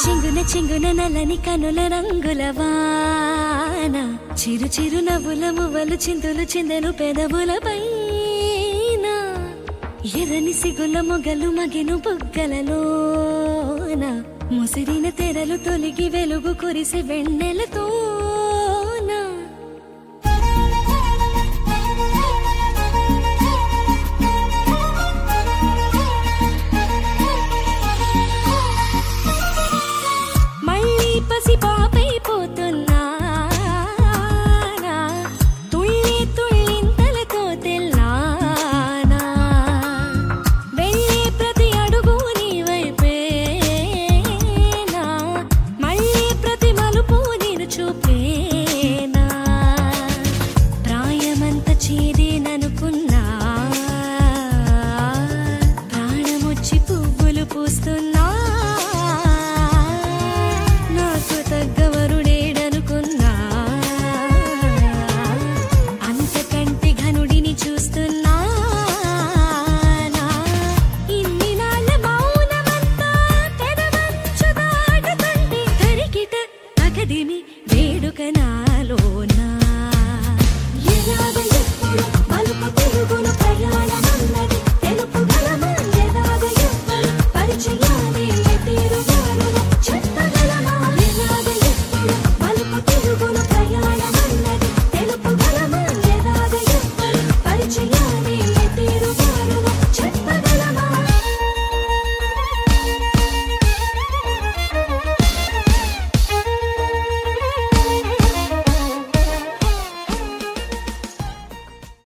చింగున చింగున నల్లని కనుల రంగుల వాన చిరు చిరు నవ్వుల మువ్వలు చిందులు చిందెను పెదవుల పైన ఎర్రని సిగుల మొగలు మగిను బుగ్గలలోన ముసిరిన తెరలు తొలిగి వెలుగు కురిసి వెన్నెలతో పసి పాపైపోతున్నా తుళ్ళి తుళ్ళింతలతో తెల్లానా వెళ్ళే ప్రతి అడుగు నీ వైపేనా మళ్ళీ ప్రతి మలుపు నేను చూపేనా ప్రాయమంత చేదేననుకున్నా ప్రాణమొచ్చి పువ్వులు పూస్తున్నా తగ్గవరుడేడనుకున్నా అంతకంటి ఘనుడిని చూస్తున్నా ఇన్ని నాళ్ళ మౌనమంతా తెరవంచు దాటుతుంటే తరికిట అకదిమి వేడుక నాలోనా